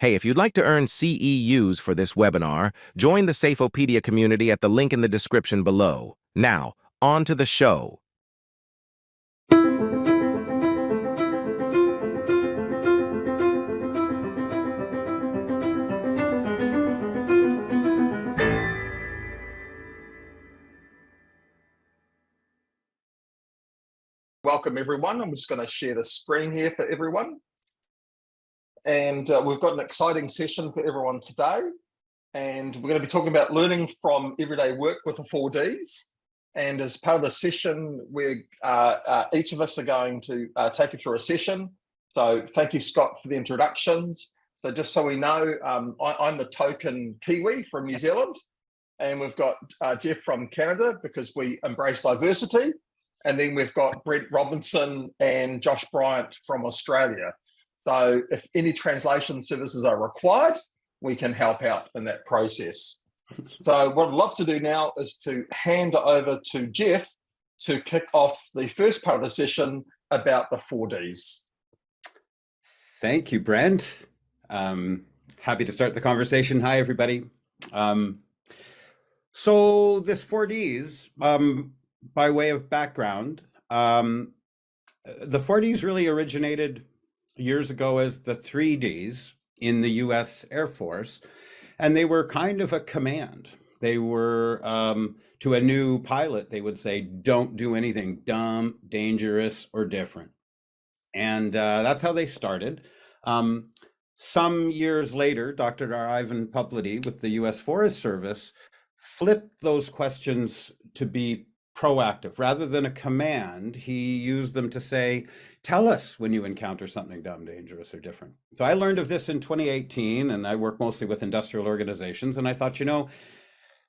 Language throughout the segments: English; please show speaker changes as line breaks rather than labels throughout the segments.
Hey, if you'd like to earn CEUs for this webinar, join the Safeopedia community at the link in the description below. Now, on to the show.
Welcome everyone. I'm just going to share the screen here for everyone. And we've got an exciting session for everyone today. And we're going to be talking about learning from everyday work with the 4Ds. And as part of the session, each of us are going to take you through a session. So thank you, Scott, for the introductions. So just so we know, I'm the token Kiwi from New Zealand. And we've got Jeff from Canada because we embrace diversity. And then we've got Brent Robinson and Josh Bryant from Australia. So if any translation services are required, we can help out in that process. So what I'd love to do now is to hand over to Jeff to kick off the first part of the session about the 4Ds.
Thank you, Brent. Happy to start the conversation. Hi, everybody. So this 4Ds, by way of background, the 4Ds really originated years ago as the 3Ds in the US Air Force, and they were kind of a command. They were, to a new pilot, they would say, don't do anything dumb, dangerous, or different. And that's how they started. Some years later, Dr. Ivan Puplady with the US Forest Service flipped those questions to be proactive. Rather than a command, he used them to say, tell us when you encounter something dumb, dangerous, or different. So I learned of this in 2018, and I work mostly with industrial organizations, and I thought, you know,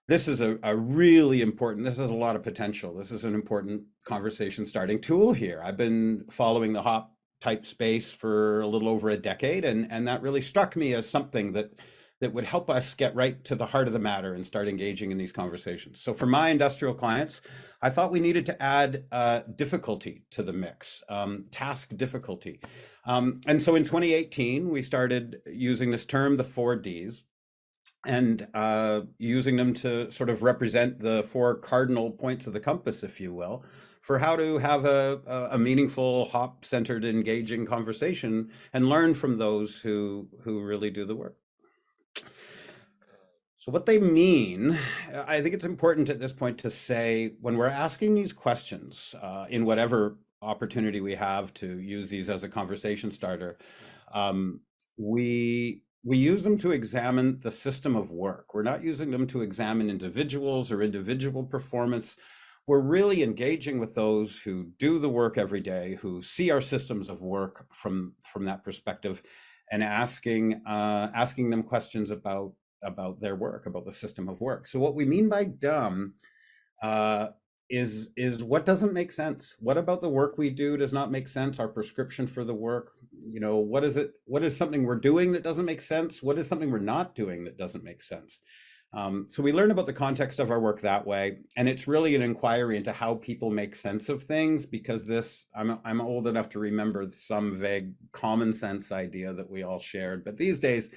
this is a really important, this has a lot of potential. This is an important conversation starting tool here. I've been following the HOP type space for a little over a decade, and that really struck me as something that would help us get right to the heart of the matter and start engaging in these conversations. So for my industrial clients, I thought we needed to add difficulty to the mix, task difficulty. And so in 2018, we started using this term, the 4Ds, and using them to sort of represent the 4 cardinal points of the compass, if you will, for how to have a meaningful, HOP-centered, engaging conversation and learn from those who really do the work. So what they mean, I think it's important at this point to say, when we're asking these questions, in whatever opportunity we have to use these as a conversation starter, we use them to examine the system of work. We're not using them to examine individuals or individual performance. We're really engaging with those who do the work every day, who see our systems of work from that perspective, and asking them questions about their work, about the system of work. So what we mean by dumb is what doesn't make sense. What about the work we do does not make sense? Our prescription for the work, you know, what is something we're doing that doesn't make sense? What is something we're not doing that doesn't make sense? So we learn about the context of our work that way, and it's really an inquiry into how people make sense of things, because I'm old enough to remember some vague common sense idea that we all shared, but these days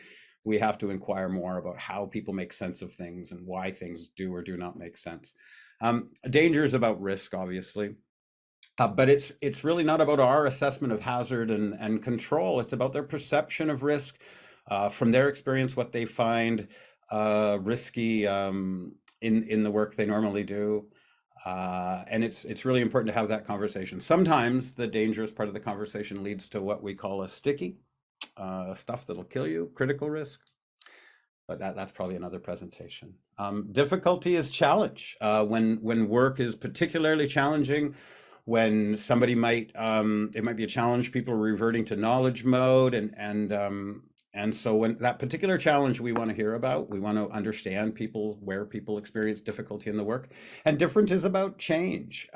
we have to inquire more about how people make sense of things and why things do or do not make sense. Danger is about risk, obviously, but it's really not about our assessment of hazard and control. It's about their perception of risk, from their experience, what they find risky in the work they normally do. And it's really important to have that conversation. Sometimes the dangerous part of the conversation leads to what we call a sticky, stuff that'll kill you, critical risk. But that's probably another presentation. Difficulty is challenge. When work is particularly challenging, when somebody it might be a challenge, people are reverting to knowledge mode, and so when that particular challenge we want to hear about, we want to understand where people experience difficulty in the work. And different is about change.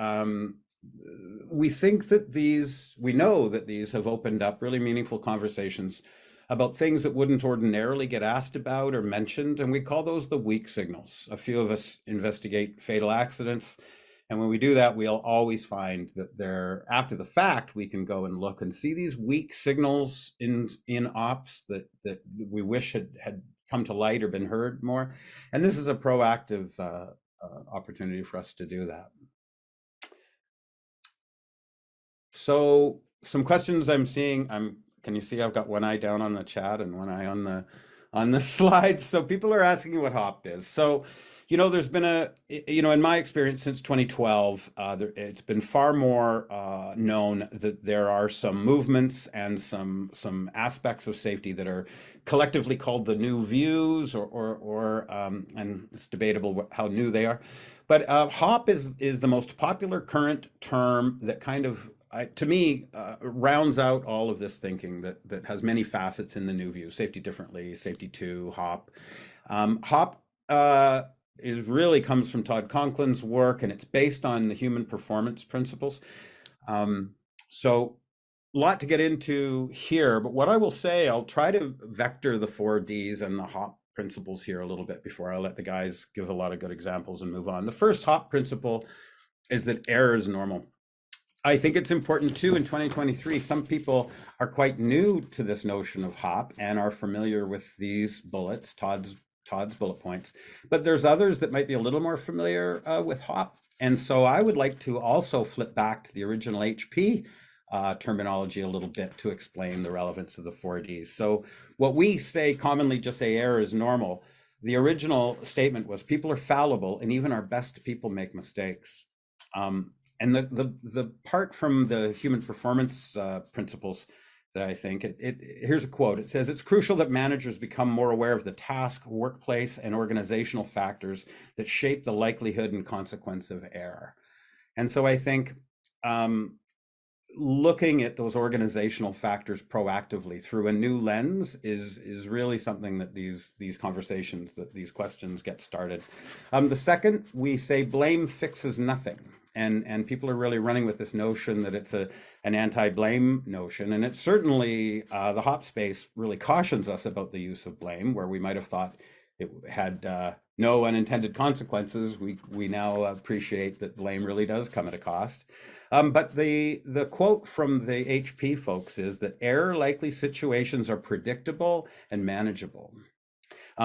We know that these have opened up really meaningful conversations about things that wouldn't ordinarily get asked about or mentioned, and we call those the weak signals. A few of us investigate fatal accidents, And when we do that, we'll always find that there, after the fact, we can go and look and see these weak signals in ops that we wish had come to light or been heard more. And this is a proactive opportunity for us to do that. So some questions I'm seeing, can you see I've got one eye down on the chat and one eye on the slides? So people are asking what HOP is. So, there's been in my experience since 2012, it's been far more known that there are some movements and some aspects of safety that are collectively called the new views, and it's debatable how new they are. But HOP is the most popular current term that kind of, to me, rounds out all of this thinking that has many facets in the new view: safety differently, safety 2, HOP. HOP really comes from Todd Conklin's work, and it's based on the human performance principles. So a lot to get into here, but what I will say, I'll try to vector the 4Ds and the HOP principles here a little bit before I let the guys give a lot of good examples and move on. The first HOP principle is that error is normal. I think it's important too in 2023. Some people are quite new to this notion of HOP and are familiar with these bullets, Todd's bullet points, but there's others that might be a little more familiar with HOP. And so I would like to also flip back to the original HP terminology a little bit to explain the relevance of the 4Ds. So what we say commonly, just say error is normal. The original statement was people are fallible, and even our best people make mistakes. And the part from the human performance principles that I think, here's a quote. It says, "It's crucial that managers become more aware of the task, workplace, and organizational factors that shape the likelihood and consequence of error." And so I think looking at those organizational factors proactively through a new lens is really something that these conversations, that these questions get started. The second, we say blame fixes nothing. And people are really running with this notion that it's an anti-blame notion. And it's certainly, the HOP space really cautions us about the use of blame, where we might have thought it had no unintended consequences. We now appreciate that blame really does come at a cost. But the quote from the HP folks is that error-likely situations are predictable and manageable.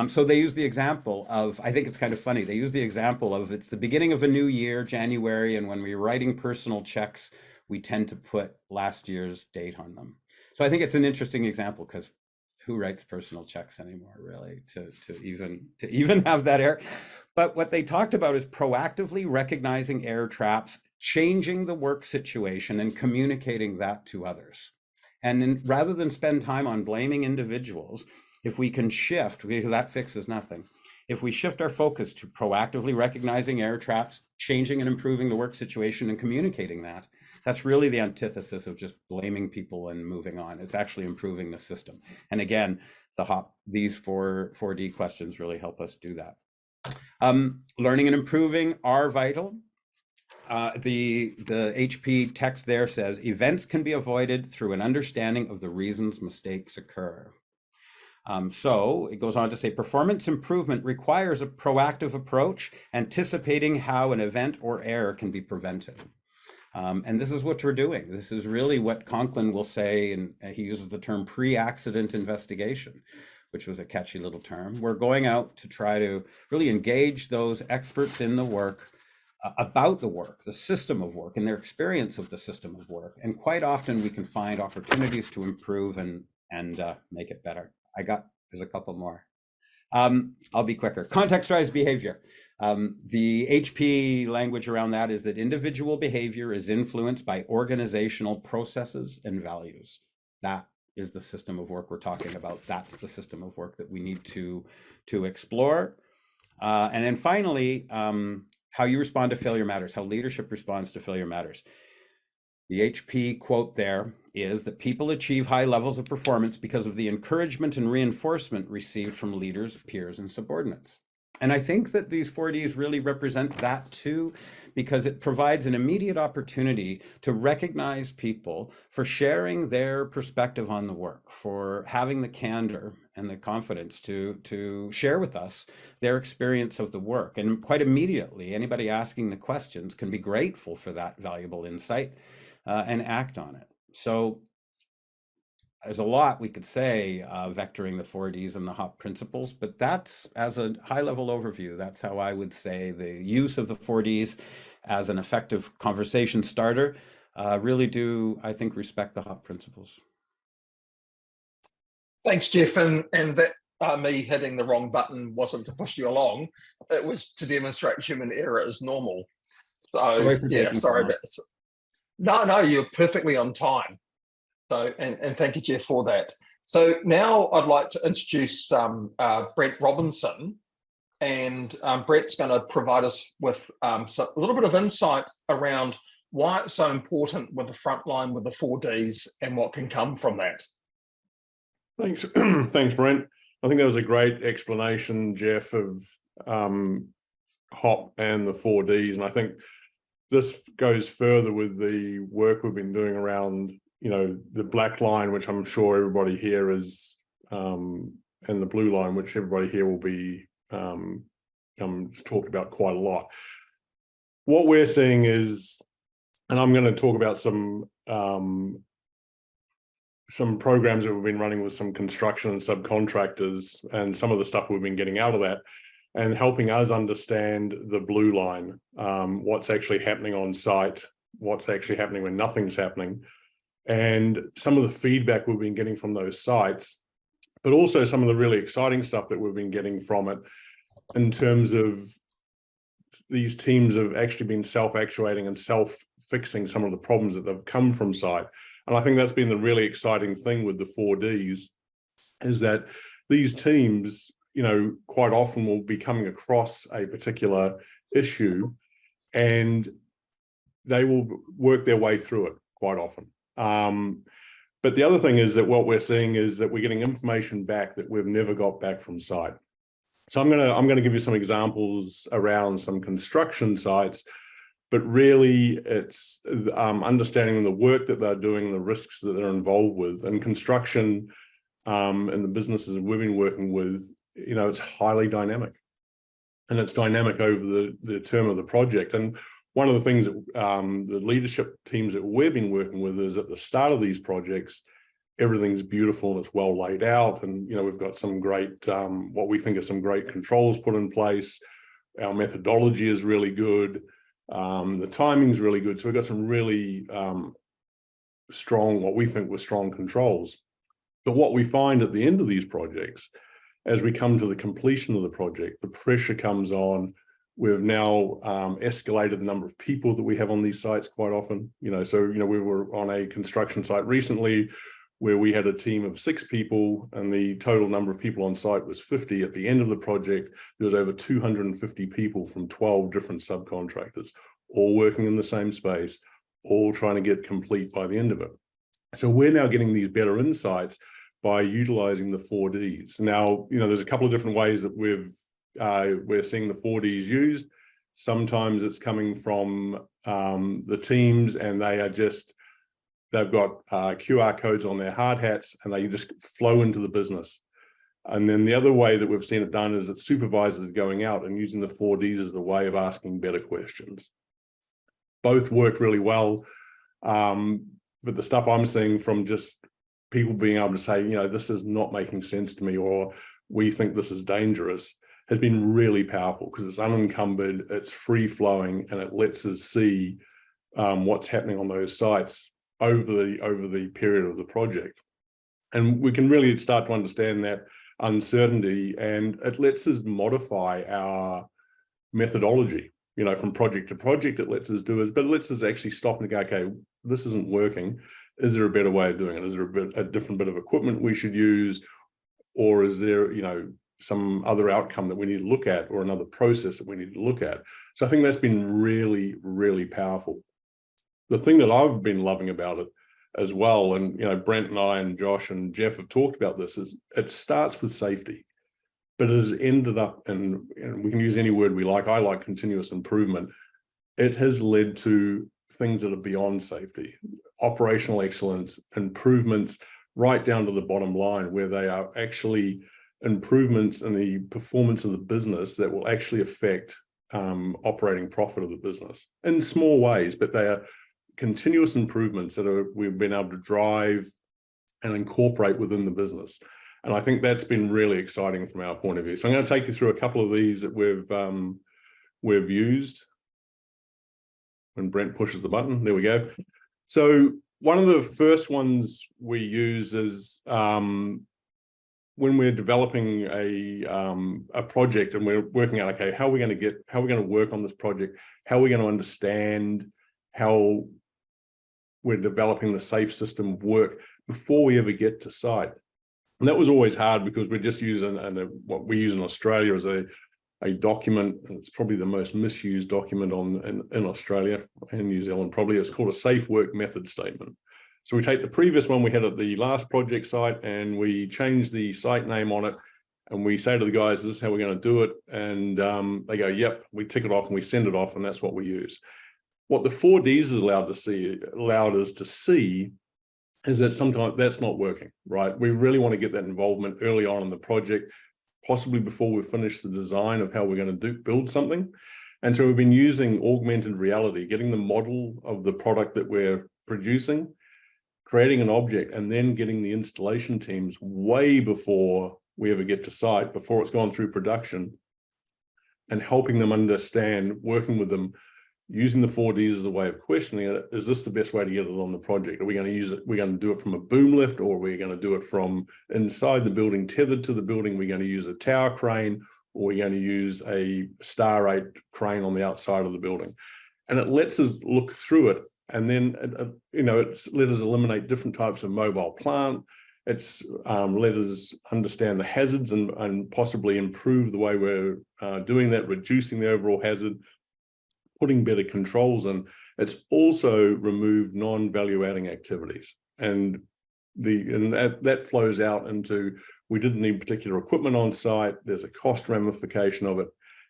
So they use the example of, I think it's kind of funny, they use the example of it's the beginning of a new year, January, and when we're writing personal checks, we tend to put last year's date on them. So I think it's an interesting example, because who writes personal checks anymore, really, to even have that error? But what they talked about is proactively recognizing error traps, changing the work situation, and communicating that to others. And then, rather than spend time on blaming individuals, if we can shift, because that fixes nothing, if we shift our focus to proactively recognizing error traps, changing and improving the work situation, and communicating that, that's really the antithesis of just blaming people and moving on. It's actually improving the system. And again, these 4D questions really help us do that. Learning and improving are vital. The HP text there says, events can be avoided through an understanding of the reasons mistakes occur. So it goes on to say, performance improvement requires a proactive approach, anticipating how an event or error can be prevented. And this is what we're doing. This is really what Conklin will say, and he uses the term pre-accident investigation, which was a catchy little term. We're going out to try to really engage those experts in the work about the work, the system of work, and their experience of the system of work. And quite often we can find opportunities to improve and make it better. There's a couple more. I'll be quicker. Contextualized behavior. The HP language around that is that individual behavior is influenced by organizational processes and values. That is the system of work we're talking about. That's the system of work that we need to explore. And then finally, how you respond to failure matters, how leadership responds to failure matters. The HP quote there is that people achieve high levels of performance because of the encouragement and reinforcement received from leaders, peers, and subordinates. And I think that these 4Ds really represent that too, because it provides an immediate opportunity to recognize people for sharing their perspective on the work, for having the candor and the confidence to share with us their experience of the work. And quite immediately, anybody asking the questions can be grateful for that valuable insight and act on it. So there's a lot we could say vectoring the 4Ds and the HOP principles, but that's, as a high-level overview, that's how I would say the use of the 4Ds as an effective conversation starter really do, I think, respect the HOP principles.
Thanks, Jeff. And that me hitting the wrong button wasn't to push you along. It was to demonstrate human error is normal. So
Sorry for
yeah,
taking
sorry
so
about no, you're perfectly on time. So, and thank you, Jeff, for that. So now I'd like to introduce Brent Robinson, and Brent's going to provide us with a little bit of insight around why it's so important with the frontline, with the 4Ds, and what can come from that.
Thanks, thanks, Brent. I think that was a great explanation, Jeff, of HOP and the 4Ds, and I think this goes further with the work we've been doing around, you know, the black line, which I'm sure everybody here is, and the blue line, which everybody here will be talked about quite a lot. What we're seeing is, and I'm going to talk about some programs that we've been running with some construction and subcontractors, and some of the stuff we've been getting out of that, and helping us understand the blue line, what's actually happening on site, what's actually happening when nothing's happening, and some of the feedback we've been getting from those sites, but also some of the really exciting stuff that we've been getting from it in terms of these teams have actually been self-actuating and self-fixing some of the problems that have come from site. And I think that's been the really exciting thing with the 4Ds, is that these teams, you know, quite often will be coming across a particular issue and they will work their way through it quite often. But the other thing is that what we're seeing is that we're getting information back that we've never got back from site. So I'm gonna give you some examples around some construction sites, but really it's understanding the work that they're doing, the risks that they're involved with. And construction and the businesses we've been working with, you know, it's highly dynamic, and it's dynamic over the term of the project. And one of the things that the leadership teams that we've been working with is at the start of these projects, everything's beautiful and it's well laid out. And, you know, we've got some great, what we think are some great controls put in place. Our methodology is really good. The timing's really good. So we've got some really strong, what we think were strong controls. But what we find at the end of these projects, as we come to the completion of the project, the pressure comes on. We've now escalated the number of people that we have on these sites quite often. You know, so, you know, we were on a construction site recently where we had a team of 6 people and the total number of people on site was 50. At the end of the project, there was over 250 people from 12 different subcontractors, all working in the same space, all trying to get complete by the end of it. So we're now getting these better insights by utilizing the 4Ds. Now, you know, there's a couple of different ways that we're seeing the 4Ds used. Sometimes it's coming from the teams, and they've got QR codes on their hard hats and they just flow into the business. And then the other way that we've seen it done is that supervisors are going out and using the 4Ds as a way of asking better questions. Both work really well, but the stuff I'm seeing from just people being able to say, you know, this is not making sense to me, or we think this is dangerous, has been really powerful because it's unencumbered, it's free flowing, and it lets us see what's happening on those sites over the period of the project. And we can really start to understand that uncertainty, and it lets us modify our methodology, you know, from project to project. It lets us do it, but it lets us actually stop and go, okay, this isn't working. Is there a better way of doing it? Is there a different bit of equipment we should use? Or is there, you know, some other outcome that we need to look at, or another process that we need to look at? So I think that's been really, really powerful. The thing that I've been loving about it as well, and, you know, Brent and I and Josh and Jeff have talked about this, is it starts with safety. but it has ended up in, and we can use any word we like, I like continuous improvement. It has led to things that are beyond safety, operational excellence, improvements right down to the bottom line, where they are actually improvements in the performance of the business that will actually affect operating profit of the business in small ways, but they are continuous improvements that we've been able to drive and incorporate within the business. And I think that's been really exciting from our point of view. So I'm going to take you through a couple of these that we've used. When Brent pushes the button, there we go. So one of the first ones we use is when we're developing a project and we're working out, okay, how are we going to work on this project? How are we going to understand how we're developing the safe system of work before we ever get to site? And that was always hard because we're just using what we use in Australia as a document, and it's probably the most misused document in Australia and New Zealand. Probably it's called a safe work method statement. So we take the previous one we had at the last project site and we change the site name on it, and we say to the guys, this is how we're going to do it, and they go, yep. We tick it off and we send it off, and that's what we use. What the 4Ds has allowed us to see is that sometimes that's not working, right? We really want to get that involvement early on in the project, possibly before we finish the design of how we're going to build something. And so we've been using augmented reality, getting the model of the product that we're producing, creating an object, and then getting the installation teams way before we ever get to site, before it's gone through production, and helping them understand, working with them, using the 4Ds as a way of questioning it. Is this the best way to get it on the project? Are we going to use it? We're going to do it from a boom lift, or are we going to do it from inside the building, tethered to the building? We're going to use a tower crane, or we're going to use a Star 8 crane on the outside of the building. And it lets us look through it. And then, it's let us eliminate different types of mobile plant. It's let us understand the hazards and possibly improve the way we're doing that, reducing the overall hazard, putting better controls in. It's also removed non-value adding activities. And that flows out into, we didn't need particular equipment on site. There's a cost ramification of it.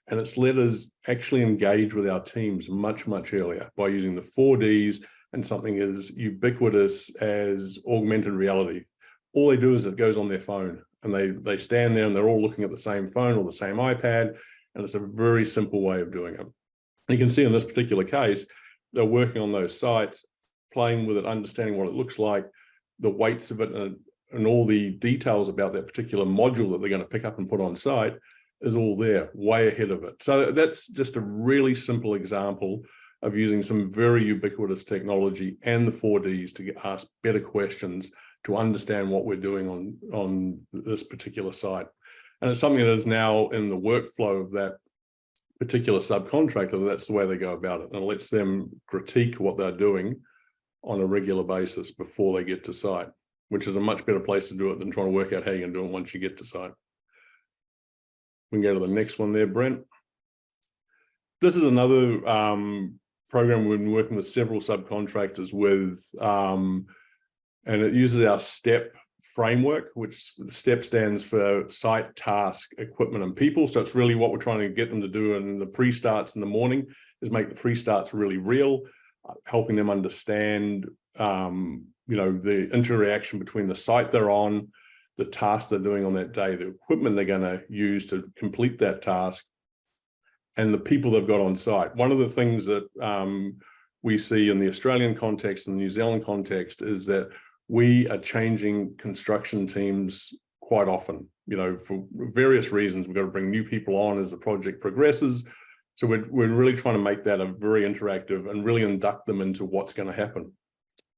And it's let us actually engage with our teams much, much earlier by using the 4Ds and something as ubiquitous as augmented reality. All they do is it goes on their phone, and they stand there and they're all looking at the same phone or the same iPad. And it's a very simple way of doing it. You can see in this particular case, they're working on those sites, playing with it, understanding what it looks like, the weights of it, and all the details about that particular module that they're going to pick up and put on site is all there, way ahead of it. So that's just a really simple example of using some very ubiquitous technology and the 4Ds to ask better questions to understand what we're doing on this particular site. And it's something that is now in the workflow of that particular subcontractor. That's the way they go about it, and it lets them critique what they're doing on a regular basis before they get to site, which is a much better place to do it than trying to work out how you're going to do it once you get to site. We can go to the next one there, Brent. This is another program we've been working with several subcontractors with, and it uses our STEP framework, which STEP stands for site, task, equipment, and people. So it's really what we're trying to get them to do in the pre-starts in the morning is make the pre-starts really real, helping them understand, the interaction between the site they're on, the task they're doing on that day, the equipment they're going to use to complete that task, and the people they've got on site. One of the things that we see in the Australian context and the New Zealand context is that we are changing construction teams quite often, for various reasons. We've got to bring new people on as the project progresses. So we're really trying to make that a very interactive and really induct them into what's going to happen.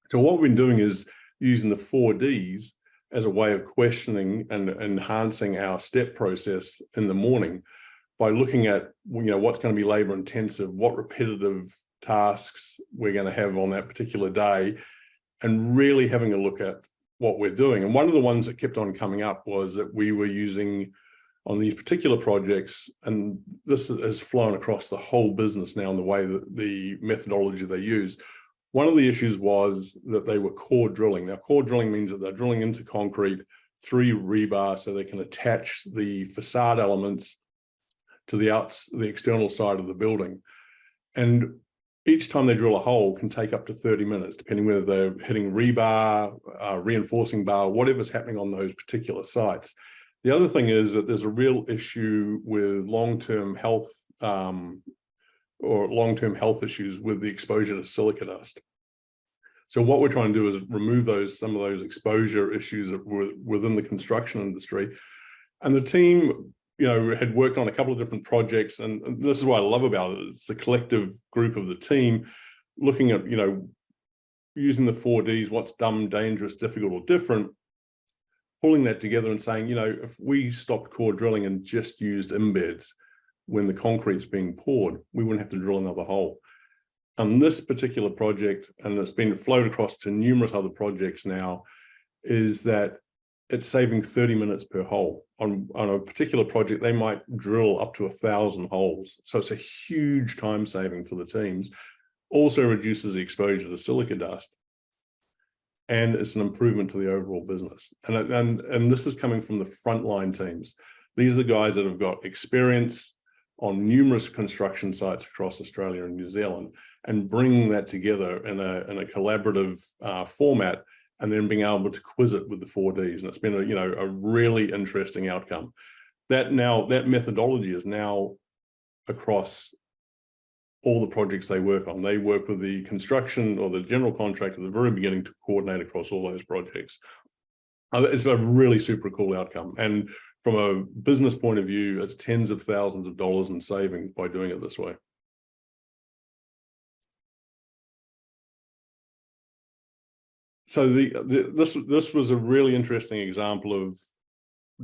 So what we've been doing is using the 4Ds as a way of questioning and enhancing our STEP process in the morning by looking at, what's going to be labor intensive, what repetitive tasks we're going to have on that particular day, and really having a look at what we're doing. And one of the ones that kept on coming up was that we were using on these particular projects, and this has flown across the whole business now in the way that the methodology they use. One of the issues was that they were core drilling. Now, core drilling means that they're drilling into concrete 3 rebar so they can attach the facade elements to the external side of the building. And each time they drill a hole can take up to 30 minutes, depending whether they're hitting rebar, reinforcing bar, whatever's happening on those particular sites. The other thing is that there's a real issue with long-term health issues with the exposure to silica dust. So what we're trying to do is remove some of those exposure issues that were within the construction industry. And the team, had worked on a couple of different projects, and this is what I love about it. It's a collective group of the team looking at, using the 4Ds, what's dumb, dangerous, difficult, or different, pulling that together and saying, if we stopped core drilling and just used embeds when the concrete's being poured, we wouldn't have to drill another hole. And this particular project, and it's been flowed across to numerous other projects now, is that it's saving 30 minutes per hole. On a particular project, they might drill up to 1,000 holes. So it's a huge time saving for the teams. Also reduces the exposure to silica dust. And it's an improvement to the overall business. And this is coming from the frontline teams. These are the guys that have got experience on numerous construction sites across Australia and New Zealand, and bringing that together in a collaborative format, and then being able to quiz it with the 4Ds. And it's been a really interesting outcome. That methodology is now across all the projects they work on. They work with the construction or the general contractor at the very beginning to coordinate across all those projects. It's a really super cool outcome. And from a business point of view, it's tens of thousands of dollars in savings by doing it this way. So this was a really interesting example of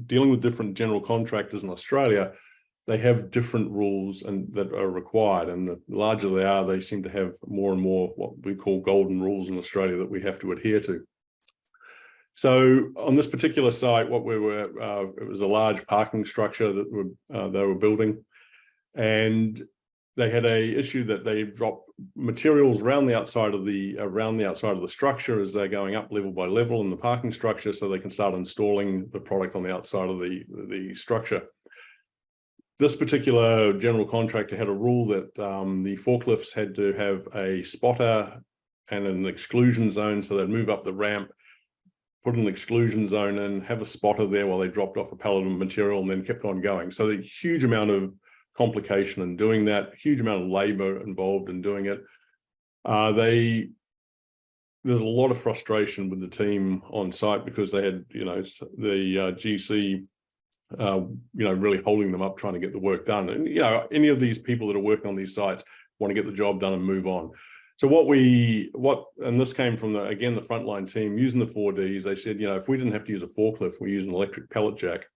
dealing with different general contractors in Australia. They have different rules that are required, and the larger they are, they seem to have more and more what we call golden rules in Australia that we have to adhere to. So on this particular site, it was a large parking structure that they were building, and they had a issue that they dropped materials around the outside of the structure as they're going up level by level in the parking structure, so they can start installing the product on the outside of the structure. This particular general contractor had a rule that the forklifts had to have a spotter and an exclusion zone, so they'd move up the ramp, put an exclusion zone in, have a spotter there while they dropped off a pallet of material, and then kept on going. So a huge amount of complication in doing that, huge amount of labor involved in doing it. There's a lot of frustration with the team on site because they had, the GC, really holding them up, trying to get the work done. And, any of these people that are working on these sites want to get the job done and move on. So and this came from the frontline team using the 4Ds. They said, if we didn't have to use a forklift, we use an electric pallet jack,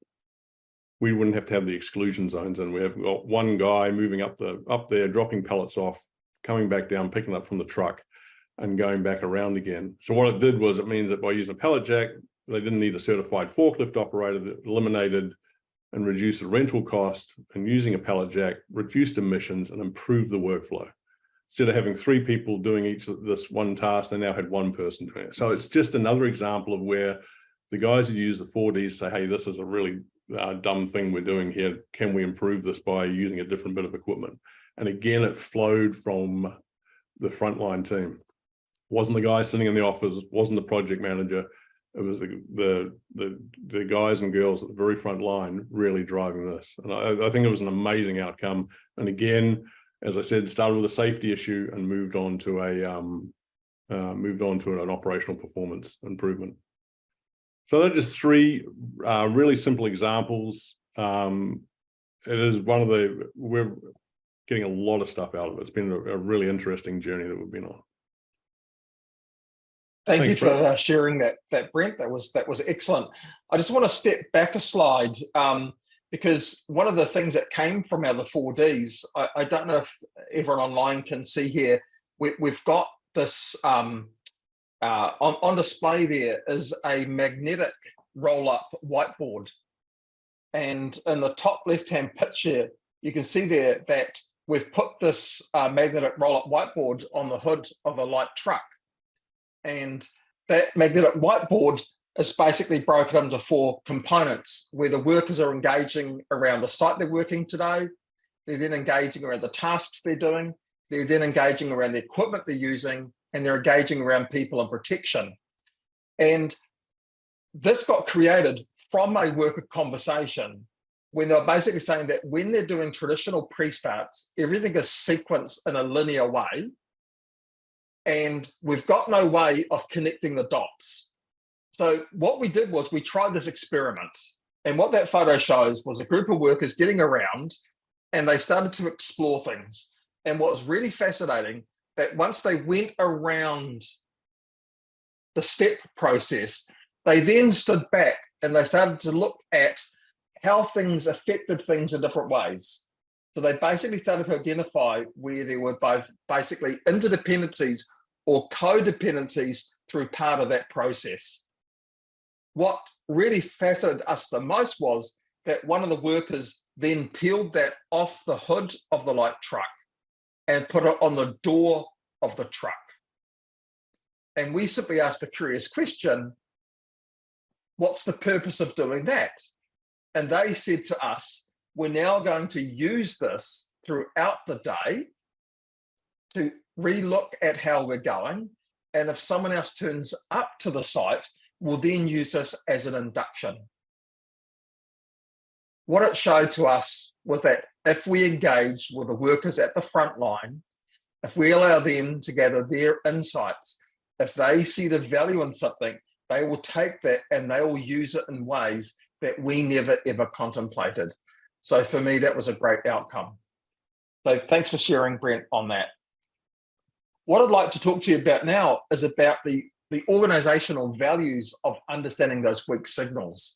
we wouldn't have to have the exclusion zones. And we have got one guy moving up there, dropping pallets off, coming back down, picking up from the truck and going back around again. So what it did was it means that by using a pallet jack, they didn't need a certified forklift operator, that eliminated and reduced the rental cost, and using a pallet jack reduced emissions and improved the workflow. Instead of having 3 people doing this one task, they now had 1 person doing it. So it's just another example of where the guys who use the 4Ds say, hey, this is a really dumb thing we're doing here. Can we improve this by using a different bit of equipment? And again, it flowed from the frontline team. It wasn't the guy sitting in the office, it wasn't the project manager. It was the guys and girls at the very front line really driving this. And I think it was an amazing outcome. And again, as I said, started with a safety issue and moved on to an operational performance improvement. So they're just 3 really simple examples. It is we're getting a lot of stuff out of it. It's been a really interesting journey that we've been on.
Thank you for sharing that, Brent. That was excellent. I just want to step back a slide because one of the things that came from the 4Ds, I don't know if everyone online can see here, we've got this on display. There is a magnetic roll-up whiteboard, and in the top left-hand picture, you can see there that we've put this magnetic roll-up whiteboard on the hood of a light truck. And that magnetic whiteboard is basically broken into 4 components, where the workers are engaging around the site they're working today. They're then engaging around the tasks they're doing. They're then engaging around the equipment they're using, and they're engaging around people and protection. And this got created from a worker conversation when they're basically saying that when they're doing traditional pre-starts, everything is sequenced in a linear way, and we've got no way of connecting the dots. So what we did was we tried this experiment, and what that photo shows was a group of workers getting around, and they started to explore things. And what's really fascinating, that once they went around the step process, they then stood back and they started to look at how things affected things in different ways. So they basically started to identify where there were both basically interdependencies or codependencies through part of that process. What really fascinated us the most was that one of the workers then peeled that off the hood of the light truck and put it on the door of the truck. And we simply asked a curious question, what's the purpose of doing that? And they said to us, we're now going to use this throughout the day to re-look at how we're going. And if someone else turns up to the site, we'll then use this as an induction. What it showed to us was that if we engage with the workers at the front line, if we allow them to gather their insights, if they see the value in something, they will take that and they will use it in ways that we never ever contemplated. So for me, that was a great outcome. So thanks for sharing, Brent, on that. What I'd like to talk to you about now is about the organizational values of understanding those weak signals.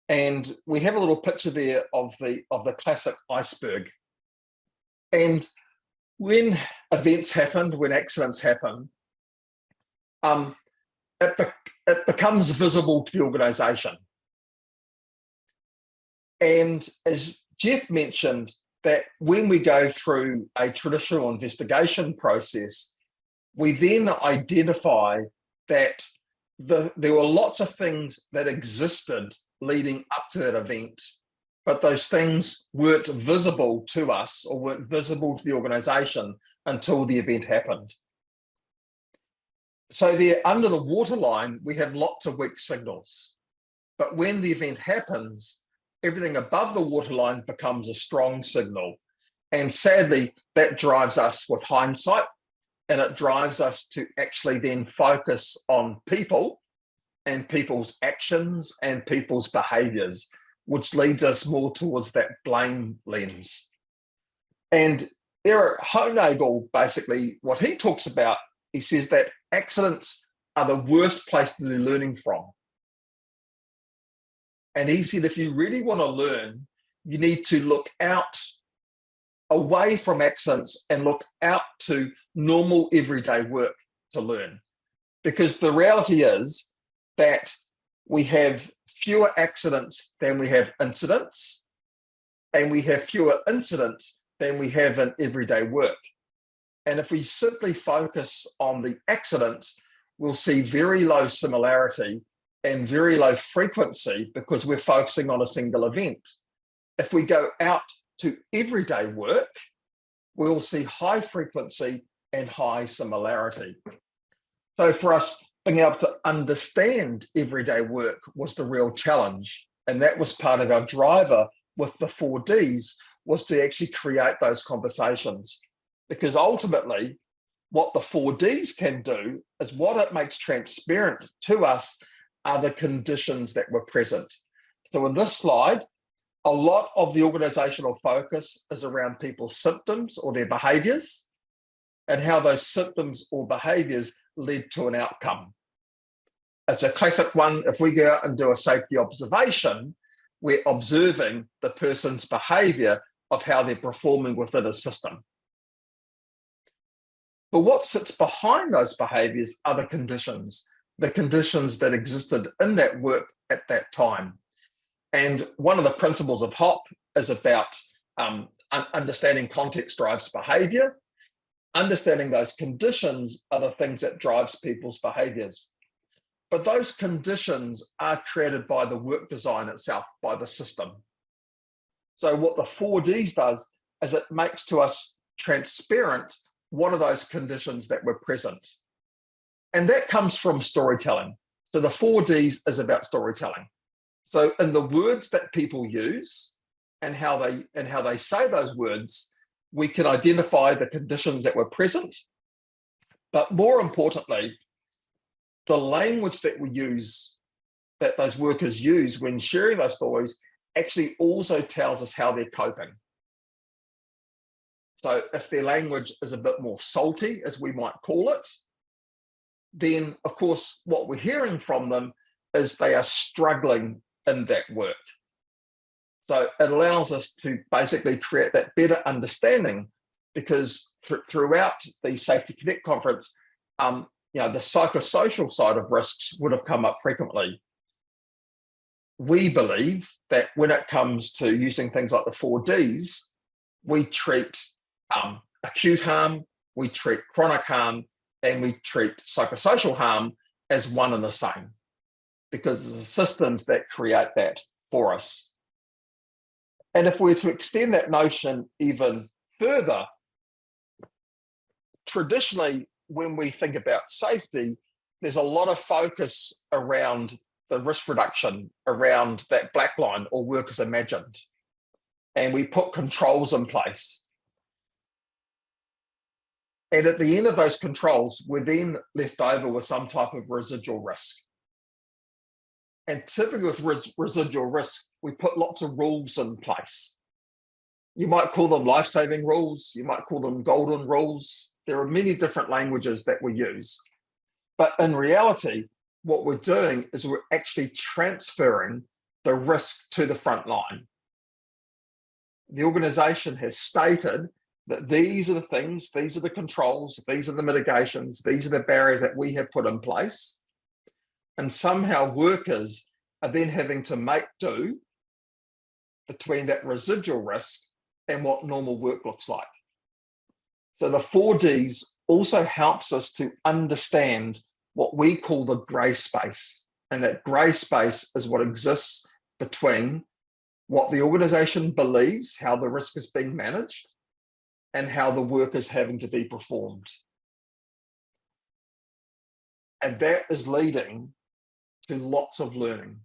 And we have a little picture there of the classic iceberg. And when events happen, when accidents happen, it becomes visible to the organization. And as Jeff mentioned, that when we go through a traditional investigation process, we then identify that there were lots of things that existed leading up to that event, but those things weren't visible to us or weren't visible to the organization until the event happened. So there, under the waterline, we have lots of weak signals. But when the event happens, everything above the waterline becomes a strong signal. And sadly, that drives us with hindsight, and it drives us to actually then focus on people and people's actions and people's behaviors, which leads us more towards that blame lens. And Eric Hohenagel, basically, what he talks about, he says that accidents are the worst place to do learning from. And he said, if you really want to learn, you need to look out away from accidents and look out to normal everyday work to learn. Because the reality is that we have fewer accidents than we have incidents, and we have fewer incidents than we have in everyday work. And if we simply focus on the accidents, we'll see very low similarity and very low frequency because we're focusing on a single event. If we go out to everyday work, we'll see high frequency and high similarity. So for us, being able to understand everyday work was the real challenge. And that was part of our driver with the 4Ds, was to actually create those conversations. Because ultimately, what the 4Ds can do is what it makes transparent to us are the conditions that were present. So in this slide, a lot of the organizational focus is around people's symptoms or their behaviors and how those symptoms or behaviors led to an outcome. It's a classic one. If we go out and do a safety observation, we're observing the person's behavior of how they're performing within a system. But what sits behind those behaviors are the conditions that existed in that work at that time. And one of the principles of HOP is about understanding context drives behavior. Understanding those conditions are the things that drives people's behaviors. But those conditions are created by the work design itself, by the system. So what the 4Ds does is it makes to us transparent what are those conditions that were present. And that comes from storytelling. So the 4Ds is about storytelling. So in the words that people use and how they say those words, we can identify the conditions that were present. But more importantly, the language that we use, that those workers use when sharing those stories, actually also tells us how they're coping. So if their language is a bit more salty, as we might call it, then of course what we're hearing from them is they are struggling in that work. So it allows us to basically create that better understanding, because throughout the Safety Connect conference, the psychosocial side of risks would have come up frequently. We believe that when it comes to using things like the 4Ds, we treat acute harm, we treat chronic harm, and we treat psychosocial harm as one and the same, because there's the systems that create that for us. And if we're to extend that notion even further, traditionally, when we think about safety, there's a lot of focus around the risk reduction, around that black line, or work as imagined. And we put controls in place. And at the end of those controls, we're then left over with some type of residual risk. And typically with residual risk, we put lots of rules in place. You might call them life-saving rules, you might call them golden rules. There are many different languages that we use. But in reality, what we're doing is we're actually transferring the risk to the front line. The organization has stated that these are the things, these are the controls, these are the mitigations, these are the barriers that we have put in place. And somehow workers are then having to make do between that residual risk and what normal work looks like. So the 4Ds also helps us to understand what we call the grey space. And that grey space is what exists between what the organization believes, how the risk is being managed, and how the work is having to be performed. And that is leading to lots of learning,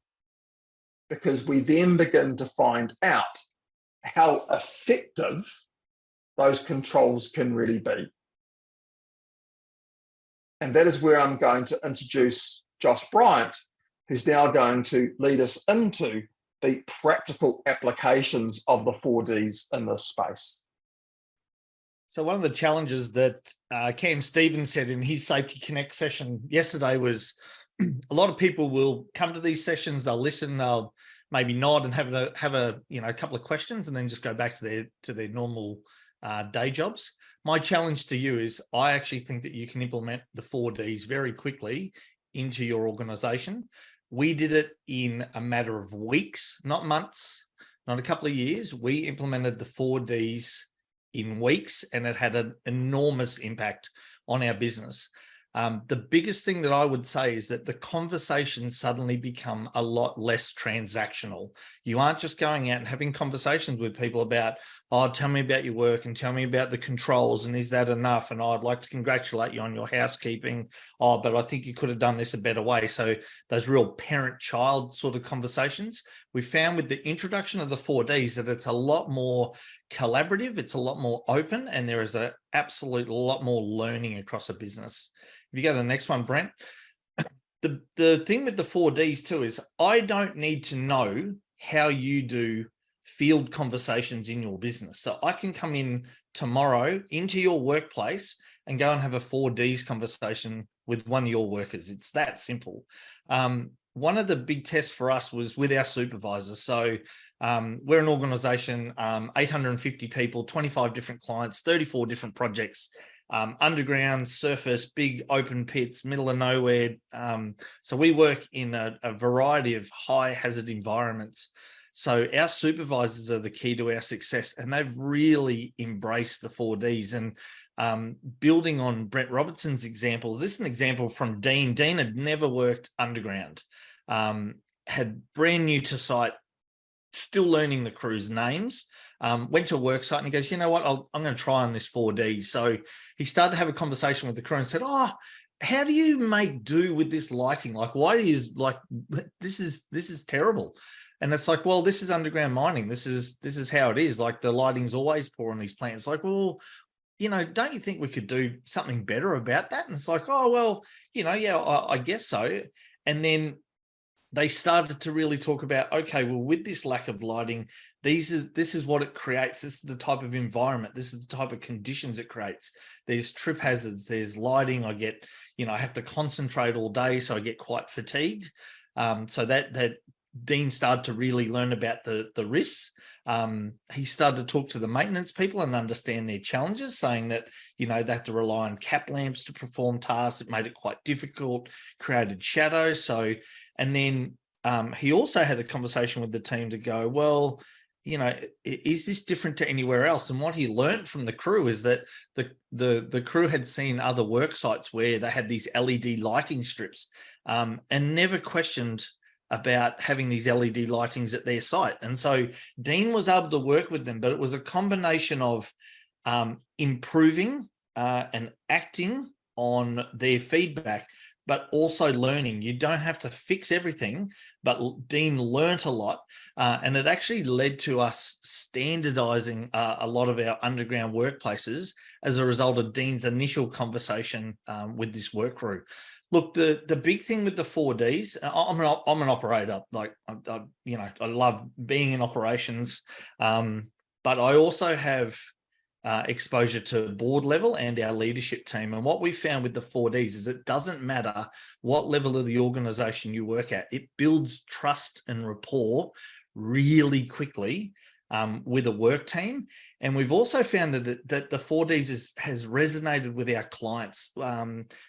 because we then begin to find out how effective those controls can really be. And that is where I'm going to introduce Josh Bryant, who's now going to lead us into the practical applications of the 4Ds in this space.
So one of the challenges that Cam Stevens said in his Safety Connect session yesterday was a lot of people will come to these sessions, they'll listen, they'll maybe nod and have a couple of questions, and then just go back to their normal day jobs. My challenge to you is I actually think that you can implement the 4Ds very quickly into your organization. We did it in a matter of weeks, not months, not a couple of years. We implemented the 4Ds in weeks, and it had an enormous impact on our business. The biggest thing that I would say is that the conversations suddenly become a lot less transactional. You aren't just going out and having conversations with people about, oh, tell me about your work and tell me about the controls, and is that enough? And I'd like to congratulate you on your housekeeping. Oh, but I think you could have done this a better way. So those real parent-child sort of conversations. We found with the introduction of the 4Ds that it's a lot more collaborative, it's a lot more open, and there is an absolute lot more learning across a business. If you go to the next one, Brent, the thing with the 4Ds too is I don't need to know how you do field conversations in your business. So I can come in tomorrow into your workplace and go and have a 4Ds conversation with one of your workers. It's that simple. One of the big tests for us was with our supervisors. So we're an organization, 850 people, 25 different clients, 34 different projects, underground, surface, big open pits, middle of nowhere. So we work in a variety of high hazard environments. So our supervisors are the key to our success, and they've really embraced the 4Ds. And building on Brent Robertson's example, this is an example from Dean. Dean had never worked underground, had brand new to site, still learning the crew's names, went to a work site and he goes, you know what, I'm going to try on this 4D. So he started to have a conversation with the crew and said, oh, how do you make do with this lighting? Like, why do you, like, this is terrible. And it's like, well, this is underground mining. This is how it is. Like, the lighting's always poor on these plants. Like, well, you know, don't you think we could do something better about that? And it's like, oh, well, you know, yeah, I guess so. And then they started to really talk about, okay, well, with this lack of lighting, this is what it creates. This is the type of environment. This is the type of conditions it creates. There's trip hazards. There's lighting. I get, you know, I have to concentrate all day, so I get quite fatigued. So that Dean started to really learn about the risks. He started to talk to the maintenance people and understand their challenges, saying that, you know, they have to rely on cap lamps to perform tasks. It made it quite difficult, created shadow. So, and then he also had a conversation with the team to go, well, you know, is this different to anywhere else? And what he learned from the crew is that the crew had seen other work sites where they had these LED lighting strips, and never questioned about having these LED lightings at their site. And so Dean was able to work with them, but it was a combination of improving and acting on their feedback, but also learning. You don't have to fix everything, but Dean learnt a lot. And it actually led to us standardizing a lot of our underground workplaces as a result of Dean's initial conversation with this work crew. Look, the big thing with the 4Ds, I'm an operator. Like, you know, I love being in operations, but I also have exposure to board level and our leadership team. And what we found with the 4Ds is it doesn't matter what level of the organization you work at. It builds trust and rapport really quickly with a work team. And we've also found that the 4Ds has resonated with our clients.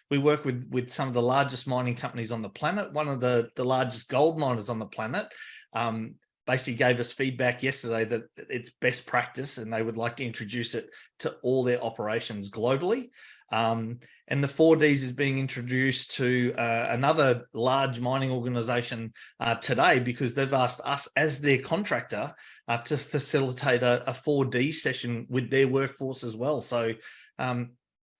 We work with some of the largest mining companies on the planet. One of the largest gold miners on the planet basically gave us feedback yesterday that it's best practice and they would like to introduce it to all their operations globally. And the 4Ds is being introduced to another large mining organization today, because they've asked us as their contractor to facilitate a 4D session with their workforce as well. So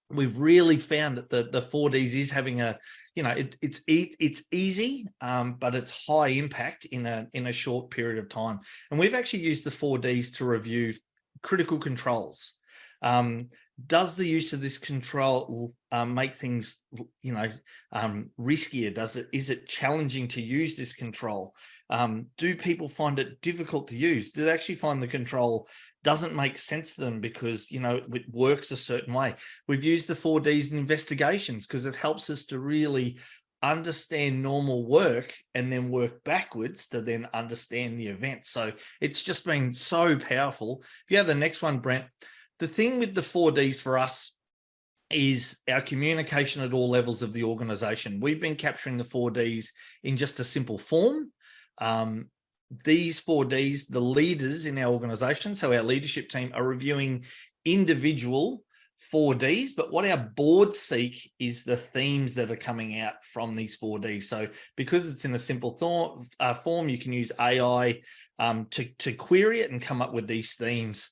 we've really found that the 4Ds is having a, you know, it's easy, but it's high impact in a short period of time. And we've actually used the 4Ds to review critical controls. Does the use of this control make things, you know, riskier? Is it challenging to use this control? Do people find it difficult to use? Do they actually find the control doesn't make sense to them because, you know, it works a certain way? We've used the 4Ds in investigations because it helps us to really understand normal work and then work backwards to then understand the event. So it's just been so powerful. If you have the next one, Brent, the thing with the 4Ds for us is our communication at all levels of the organization. We've been capturing the 4Ds in just a simple form. These 4Ds, the leaders in our organization, so our leadership team, are reviewing individual 4Ds, but what our boards seek is the themes that are coming out from these 4Ds. So because it's in a simple form, you can use AI to query it and come up with these themes.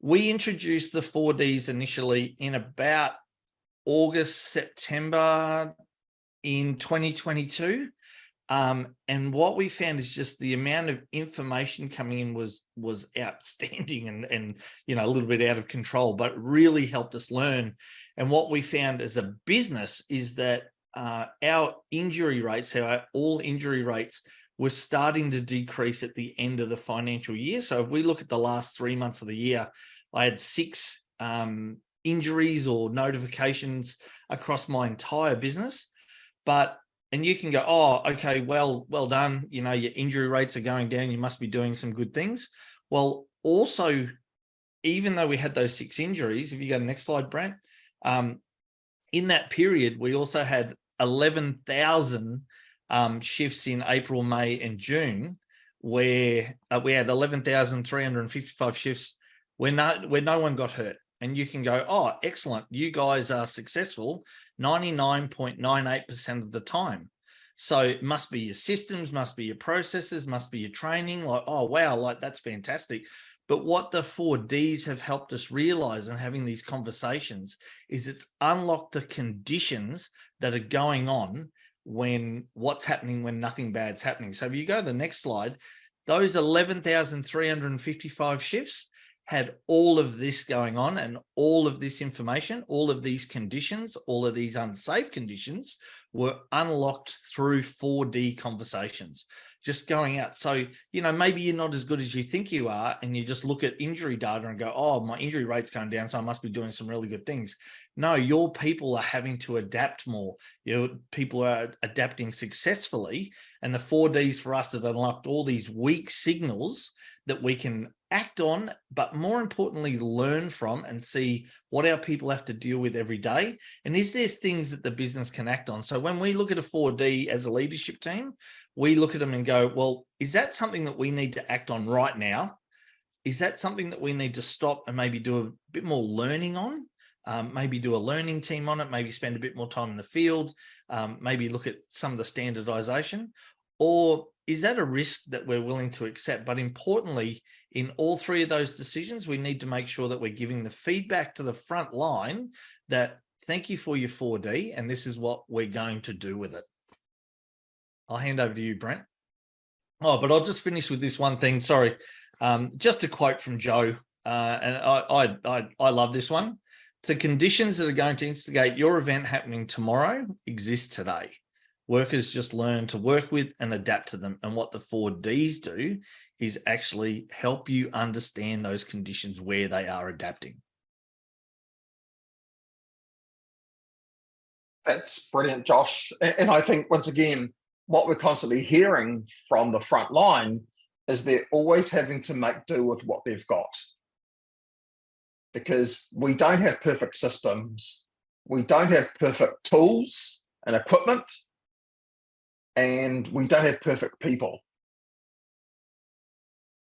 We introduced the 4Ds initially in about August, September in 2022. And what we found is just the amount of information coming in was outstanding and you know, a little bit out of control, but really helped us learn. And what we found as a business is that our injury rates, our all injury rates, were starting to decrease at the end of the financial year. So if we look at the last 3 months of the year, I had 6 injuries or notifications across my entire business. And you can go, oh, okay, well done. You know, your injury rates are going down. You must be doing some good things. Well, also, even though we had those 6 injuries, if you go to the next slide, Brent, in that period, we also had 11,000 shifts in April, May, and June, where we had 11,355 shifts where no one got hurt. And you can go, oh, excellent. You guys are successful 99.98% of the time. So it must be your systems, must be your processes, must be your training. Like, oh, wow, like that's fantastic. But what the 4Ds have helped us realize in having these conversations is it's unlocked the conditions that are going on when what's happening when nothing bad's happening. So if you go to the next slide, those 11,355 shifts had all of this going on and all of this information, all of these conditions, all of these unsafe conditions were unlocked through 4D conversations, just going out. So, you know, maybe you're not as good as you think you are, and you just look at injury data and go, oh, my injury rate's going down, so I must be doing some really good things. No, your people are having to adapt more. Your people are adapting successfully, and the 4Ds for us have unlocked all these weak signals that we can act on, but more importantly, learn from and see what our people have to deal with every day. And is there things that the business can act on? So when we look at a 4D as a leadership team, we look at them and go, well, is that something that we need to act on right now? Is that something that we need to stop and maybe do a bit more learning on? Maybe do a learning team on it, maybe spend a bit more time in the field, maybe look at some of the standardization? Or is that a risk that we're willing to accept? But importantly, in all three of those decisions, we need to make sure that we're giving the feedback to the front line that thank you for your 4D, and this is what we're going to do with it. I'll hand over to you, Brent. Oh, but I'll just finish with this one thing. Sorry. Just a quote from Joe, and I love this one. The conditions that are going to instigate your event happening tomorrow exist today. Workers just learn to work with and adapt to them. And what the 4Ds do is actually help you understand those conditions where they are adapting.
That's brilliant, Josh. And I think, once again, what we're constantly hearing from the front line is they're always having to make do with what they've got. Because we don't have perfect systems, we don't have perfect tools and equipment, and we don't have perfect people.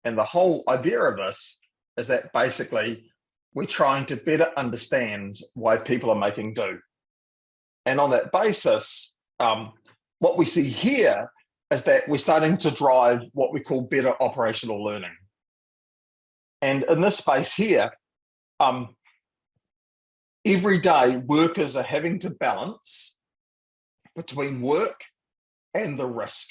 And the whole idea of this is that basically we're trying to better understand why people are making do. And on that basis, what we see here is that we're starting to drive what we call better operational learning. And in this space here, every day workers are having to balance between work and the risk.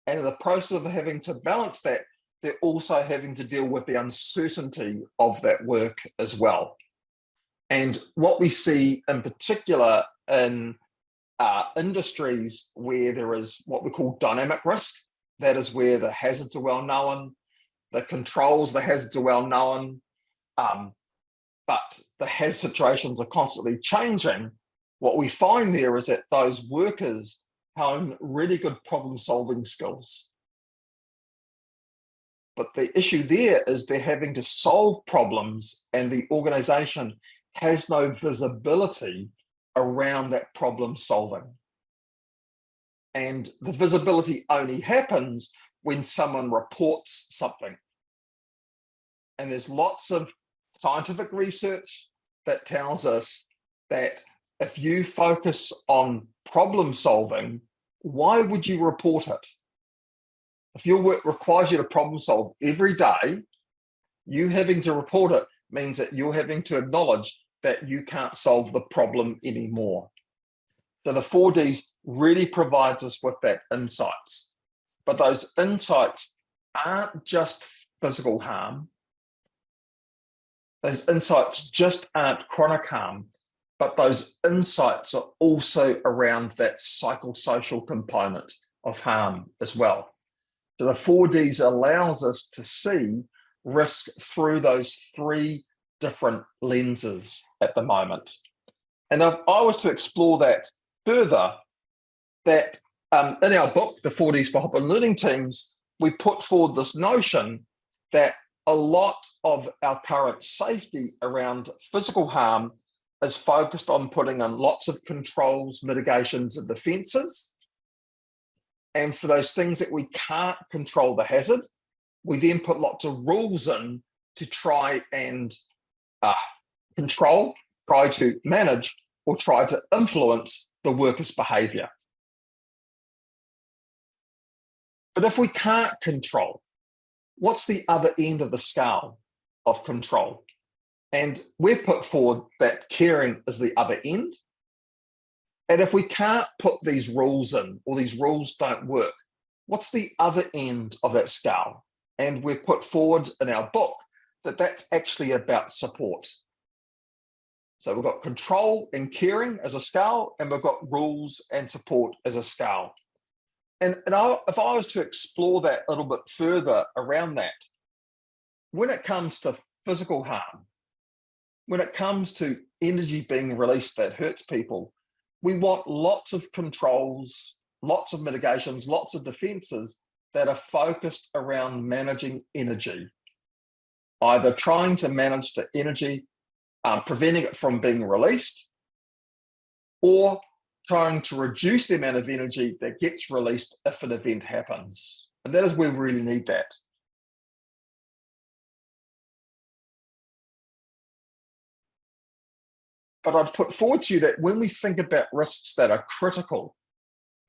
And in the process of having to balance that, they're also having to deal with the uncertainty of that work as well. And what we see in particular in industries where there is what we call dynamic risk, that is where the hazards are well known, the controls, the hazards are well known, but the hazard situations are constantly changing. What we find there is that those workers hone really good problem-solving skills. But the issue there is they're having to solve problems, and the organization has no visibility around that problem solving. And the visibility only happens when someone reports something. And there's lots of scientific research that tells us that if you focus on problem solving, why would you report it? If your work requires you to problem solve every day, you having to report it means that you're having to acknowledge that you can't solve the problem anymore. So the 4Ds really provides us with that insights. But those insights aren't just physical harm. Those insights just aren't chronic harm, but those insights are also around that psychosocial component of harm as well. So the 4Ds allows us to see risk through those three different lenses at the moment. And if I was to explore that further, that in our book, The 4Ds for Hop and Learning Teams, we put forward this notion that a lot of our current safety around physical harm is focused on putting in lots of controls, mitigations, and defenses. And for those things that we can't control the hazard, we then put lots of rules in to try and control, try to manage, or try to influence the worker's behavior. But if we can't control, what's the other end of the scale of control? And we've put forward that caring is the other end. And if we can't put these rules in, or these rules don't work, what's the other end of that scale? And we've put forward in our book that that's actually about support. So we've got control and caring as a scale, and we've got rules and support as a scale. And if I was to explore that a little bit further around that, when it comes to physical harm, when it comes to energy being released that hurts people, we want lots of controls, lots of mitigations, lots of defenses that are focused around managing energy, either trying to manage the energy, preventing it from being released, or trying to reduce the amount of energy that gets released if an event happens. And that is where we really need that. But I'd put forward to you that when we think about risks that are critical,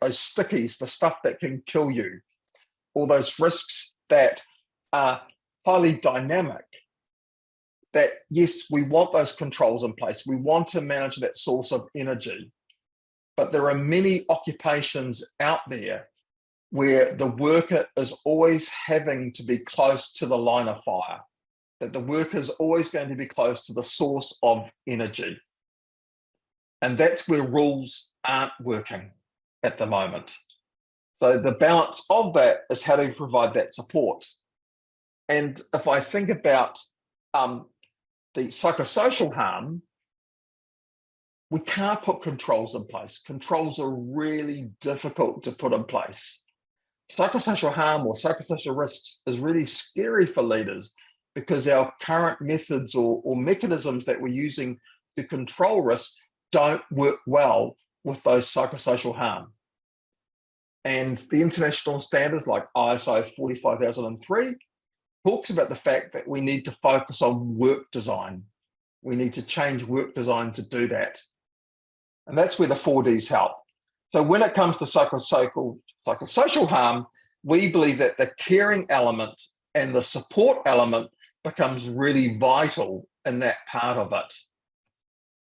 those stickies, the stuff that can kill you, or those risks that are highly dynamic, that yes, we want those controls in place. We want to manage that source of energy. But there are many occupations out there where the worker is always having to be close to the line of fire, that the worker is always going to be close to the source of energy. And that's where rules aren't working at the moment. So the balance of that is how do you provide that support? And if I think about the psychosocial harm, we can't put controls in place. Controls are really difficult to put in place. Psychosocial harm or psychosocial risks is really scary for leaders because our current methods or mechanisms that we're using to control risk don't work well with those psychosocial harm. And the international standards like ISO 45003 talks about the fact that we need to focus on work design. We need to change work design to do that. And that's where the 4Ds help. So when it comes to psychosocial harm, we believe that the caring element and the support element becomes really vital in that part of it.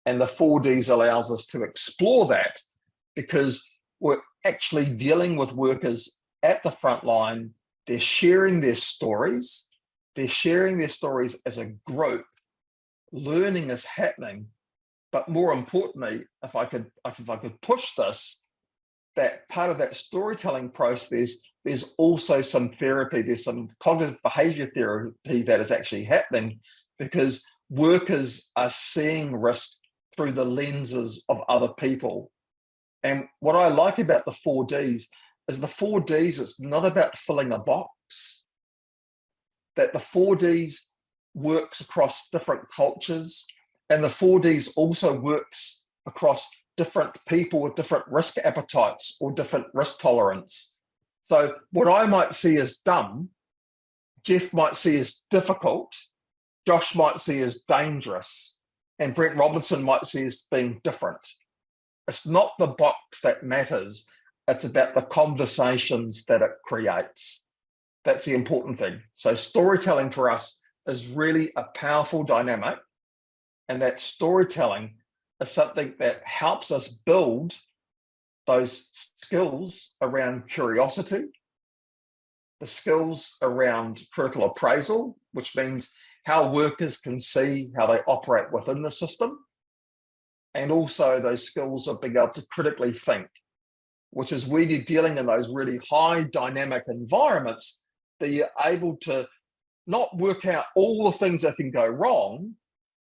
And the 4Ds allows us to explore that because we're actually dealing with workers at the front line. They're sharing their stories. They're sharing their stories as a group. Learning is happening. But more importantly, if I could push this, that part of that storytelling process, there's also some therapy, there's some cognitive behavior therapy that is actually happening because workers are seeing risk through the lenses of other people. And what I like about the 4Ds is the 4Ds, it's not about filling a box, that the 4Ds works across different cultures, and the 4Ds also works across different people with different risk appetites or different risk tolerance. So what I might see as dumb, Jeff might see as difficult, Josh might see as dangerous, and Brent Robinson might see as being different. It's not the box that matters, it's about the conversations that it creates. That's the important thing. So storytelling for us is really a powerful dynamic, and that storytelling is something that helps us build those skills around curiosity, the skills around critical appraisal, which means how workers can see how they operate within the system, and also those skills of being able to critically think, which is when you're dealing in those really high dynamic environments that you're able to not work out all the things that can go wrong,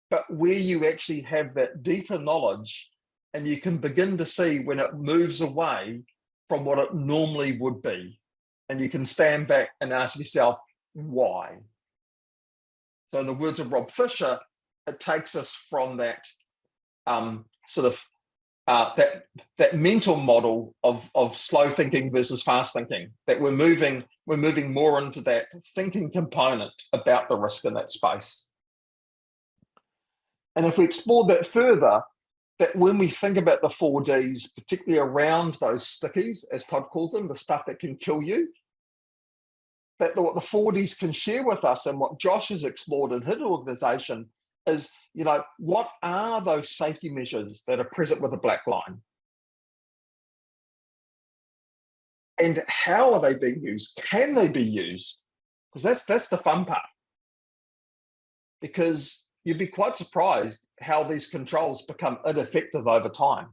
but where you actually have that deeper knowledge and you can begin to see when it moves away from what it normally would be. And you can stand back and ask yourself, why? So in the words of Rob Fisher, it takes us from that sort of that mental model of slow thinking versus fast thinking, that we're moving more into that thinking component about the risk in that space. And if we explore that further, that when we think about the 4Ds, particularly around those stickies, as Todd calls them, the stuff that can kill you, that what the 4Ds can share with us, and what Josh has explored in his organization, is, you know, what are those safety measures that are present with a black line? And how are they being used? Can they be used? Because that's the fun part. Because you'd be quite surprised how these controls become ineffective over time.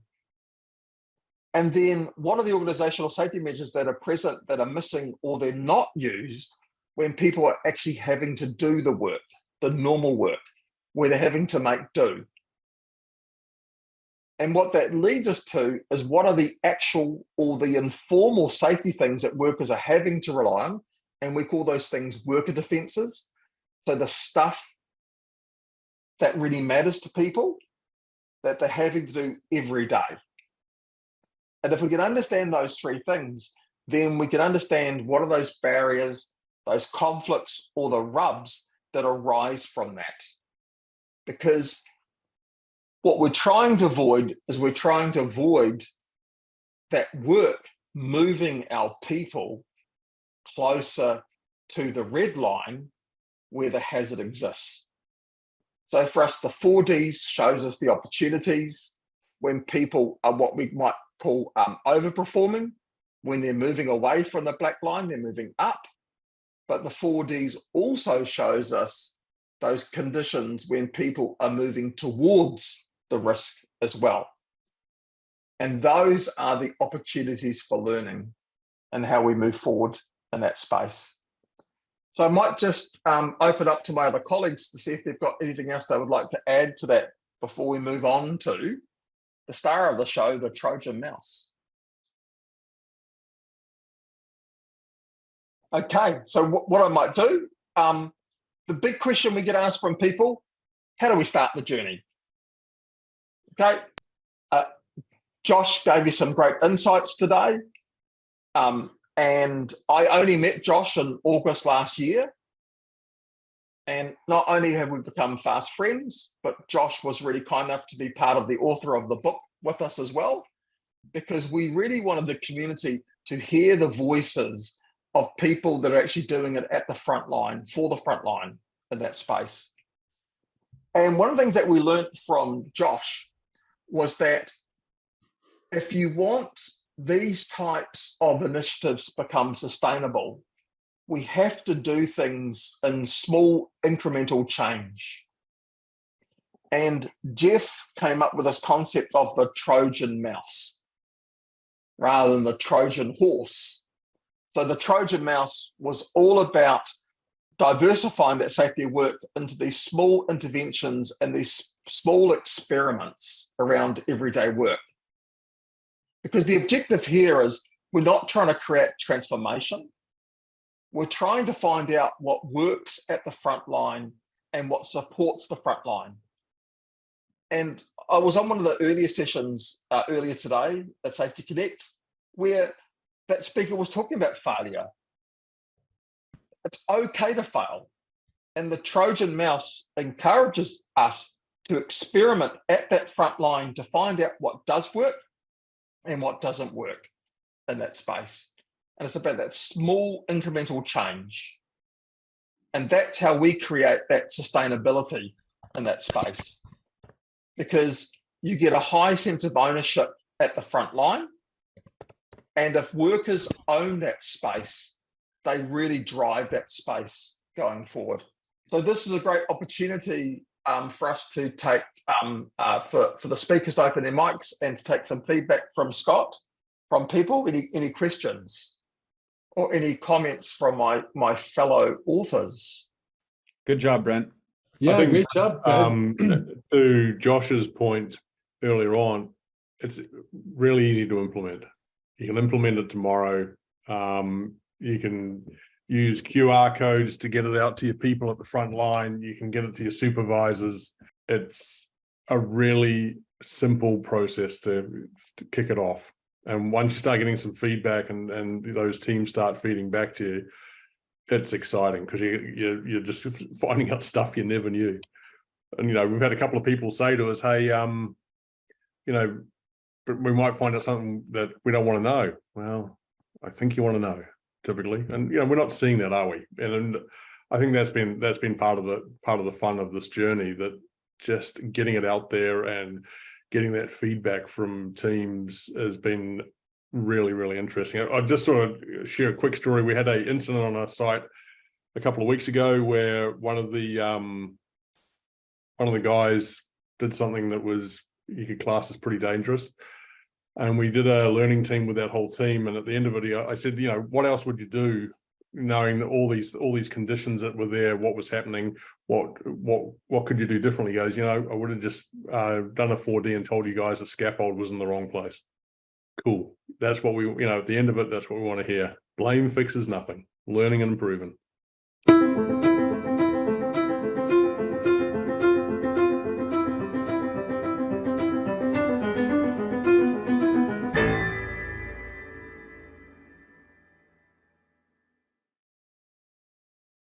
And then what are the organizational safety measures that are present, that are missing, or they're not used when people are actually having to do the work, the normal work, where they're having to make do? And what that leads us to is, what are the actual or the informal safety things that workers are having to rely on? And we call those things worker defenses. So the stuff that really matters to people that they're having to do every day. And if we can understand those three things, then we can understand what are those barriers, those conflicts, or the rubs that arise from that. Because what we're trying to avoid is, we're trying to avoid that work moving our people closer to the red line where the hazard exists. So for us, the 4Ds shows us the opportunities when people are what we might call overperforming. When they're moving away from the black line, they're moving up. But the 4Ds also shows us those conditions when people are moving towards the risk as well. And those are the opportunities for learning and how we move forward in that space. So I might just open up to my other colleagues to see if they've got anything else they would like to add to that before we move on to the star of the show, the Trojan mouse. Okay, so what I might do, the big question we get asked from people, how do we start the journey? Okay, Josh gave you some great insights today. And I only met Josh in August last year. And not only have we become fast friends, but Josh was really kind enough to be part of the author of the book with us as well, because we really wanted the community to hear the voices of people that are actually doing it at the front line, for the front line in that space. And one of the things that we learned from Josh was that if you want these types of initiatives become sustainable, we have to do things in small incremental change. And Jeff came up with this concept of the Trojan mouse rather than the Trojan horse. So the Trojan mouse was all about diversifying that safety work into these small interventions and these small experiments around everyday work. Because the objective here is, we're not trying to create transformation. We're trying to find out what works at the front line and what supports the front line. And I was on one of the earlier sessions earlier today at Safety Connect, where that speaker was talking about failure. It's okay to fail. And the Trojan mouse encourages us to experiment at that front line to find out what does work and what doesn't work in that space. And it's about that small incremental change. And that's how we create that sustainability in that space. Because you get a high sense of ownership at the front line. And if workers own that space, they really drive that space going forward. So this is a great opportunity for us to take, for the speakers to open their mics and to take some feedback from Scott, from people. Any questions or any comments from my fellow authors?
Good job, Brent.
Yeah, great job, guys.
To Josh's point earlier on, it's really easy to implement. You can implement it tomorrow. You can use QR codes to get it out to your people at the front line. You can get it to your supervisors. It's a really simple process to kick it off. And once you start getting some feedback and those teams start feeding back to you, it's exciting because you're just finding out stuff you never knew. And, you know, we've had a couple of people say to us, hey, you know, but we might find out something that we don't want to know. Well, I think you want to know typically. And, you know, we're not seeing that, are we? And I think that's been part of the fun of this journey, that just getting it out there and getting that feedback from teams has been really, really interesting. I just sort of share a quick story. We had an incident on our site a couple of weeks ago where one of the guys did something that was, you could class as pretty dangerous. And we did a learning team with that whole team. And at the end of it, I said, you know, what else would you do, knowing that all these conditions that were there, what was happening, what could you do differently? He goes, you know, I would have just done a 4D and told you guys the scaffold was in the wrong place. Cool. That's what we, you know, at the end of it, that's what we want to hear. Blame fixes nothing. Learning and improving.